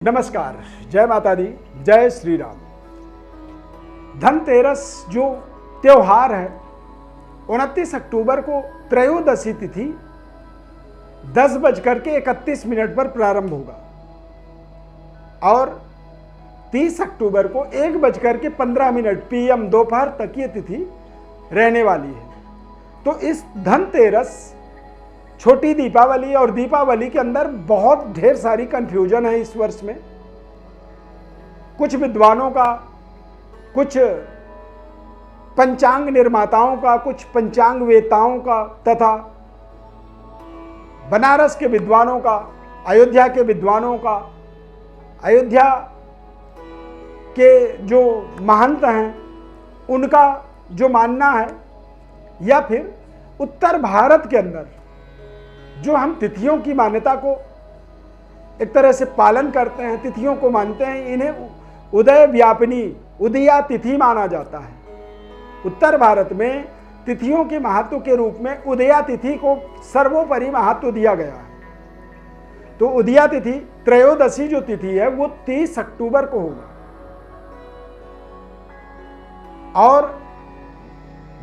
नमस्कार, जय माता दी, जय श्री राम। धनतेरस जो त्योहार है 29 अक्टूबर को त्रयोदशी तिथि 10:31 पर प्रारंभ होगा और 30 अक्टूबर को 1:15 PM दोपहर तक ये तिथि रहने वाली है। तो इस धनतेरस, छोटी दीपावली और दीपावली के अंदर बहुत ढेर सारी कंफ्यूजन है इस वर्ष में। कुछ विद्वानों का, कुछ पंचांग निर्माताओं का, कुछ पंचांग वेताओं का तथा बनारस के विद्वानों का, अयोध्या के विद्वानों का, अयोध्या के जो महंत हैं उनका जो मानना है, या फिर उत्तर भारत के अंदर जो हम तिथियों की मान्यता को एक तरह से पालन करते हैं, तिथियों को मानते हैं, इन्हें उदय व्यापिनी उदया तिथि माना जाता है। उत्तर भारत में तिथियों के महत्व के रूप में उदया तिथि को सर्वोपरि महत्व दिया गया है। तो उदया तिथि, त्रयोदशी जो तिथि है वो 30 अक्टूबर को होगा और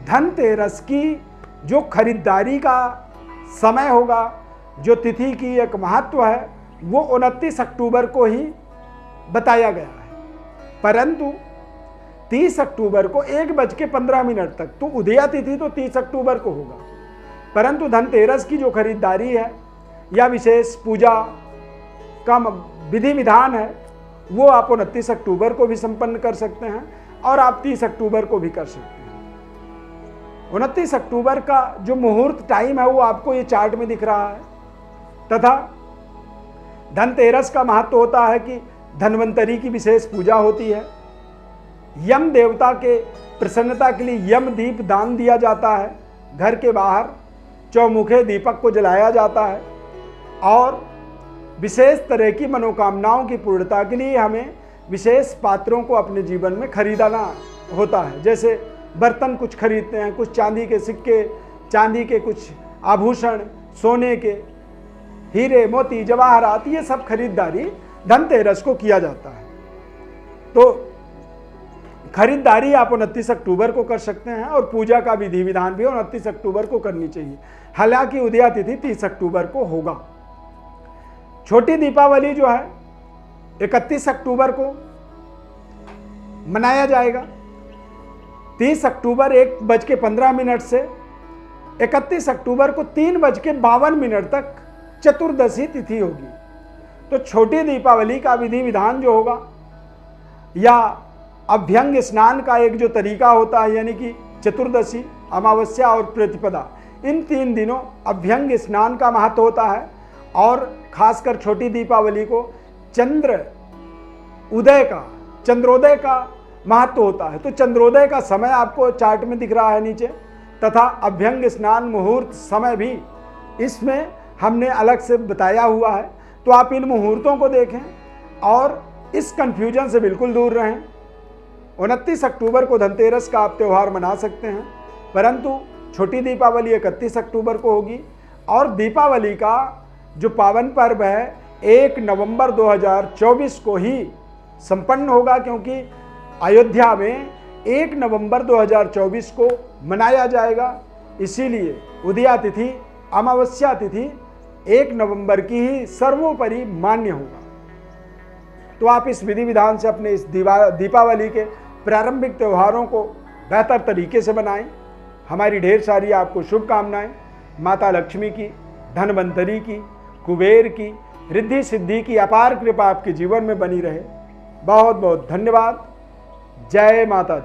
धनतेरस की जो खरीदारी का समय होगा, जो तिथि की एक महत्व है, वो 29 अक्टूबर को ही बताया गया है। परंतु 30 अक्टूबर को 1:15 तक, तो उदया तिथि तो 30 अक्टूबर को होगा, परंतु धनतेरस की जो खरीदारी है या विशेष पूजा का विधि विधान है वो आप 29 अक्टूबर को भी संपन्न कर सकते हैं और आप 30 अक्टूबर को भी कर सकते हैं। 29 अक्टूबर का जो मुहूर्त टाइम है वो आपको ये चार्ट में दिख रहा है। तथा धनतेरस का महत्व होता है कि धन्वंतरी की विशेष पूजा होती है। यम देवता के प्रसन्नता के लिए यम दीप दान दिया जाता है। घर के बाहर चौमुखे दीपक को जलाया जाता है और विशेष तरह की मनोकामनाओं की पूर्णता के लिए हमें विशेष पात्रों को अपने जीवन में खरीदना होता है। जैसे बर्तन कुछ खरीदते हैं, कुछ चांदी के सिक्के, चांदी के कुछ आभूषण, सोने के हीरे मोती जवाहरात, ये सब खरीदारी धनतेरस को किया जाता है। तो खरीदारी आप 29 अक्टूबर को कर सकते हैं और पूजा का विधि विधान भी 29 अक्टूबर को करनी चाहिए। हालांकि उदया तिथि 30 अक्टूबर को होगा। छोटी दीपावली जो है 31 अक्टूबर को मनाया जाएगा। 30 अक्टूबर 1:15 से 31 अक्टूबर को 3:52 तक चतुर्दशी तिथि होगी। तो छोटी दीपावली का विधि विधान जो होगा, या अभ्यंग स्नान का एक जो तरीका होता है, यानी कि चतुर्दशी, अमावस्या और प्रतिपदा, इन 3 दिनों अभ्यंग स्नान का महत्व होता है। और खासकर छोटी दीपावली को चंद्रोदय का महत्व होता है। तो चंद्रोदय का समय आपको चार्ट में दिख रहा है नीचे, तथा अभ्यंग स्नान मुहूर्त समय भी इसमें हमने अलग से बताया हुआ है। तो आप इन मुहूर्तों को देखें और इस कंफ्यूजन से बिल्कुल दूर रहें। 29 अक्टूबर को धनतेरस का आप त्यौहार मना सकते हैं, परंतु छोटी दीपावली 31 अक्टूबर को होगी और दीपावली का जो पावन पर्व है 1 नवंबर 2024 को ही संपन्न होगा, क्योंकि अयोध्या में 1 नवंबर 2024 को मनाया जाएगा। इसीलिए उदया तिथि, अमावस्या तिथि 1 नवंबर की ही सर्वोपरि मान्य होगा। तो आप इस विधि विधान से अपने इस दीपावली के प्रारंभिक त्योहारों को बेहतर तरीके से बनाएं। हमारी ढेर सारी आपको शुभकामनाएं। माता लक्ष्मी की, धनवंतरी की, कुबेर की, रिद्धि सिद्धि की अपार कृपा आपके जीवन में बनी रहे। बहुत बहुत धन्यवाद। जय माता दी।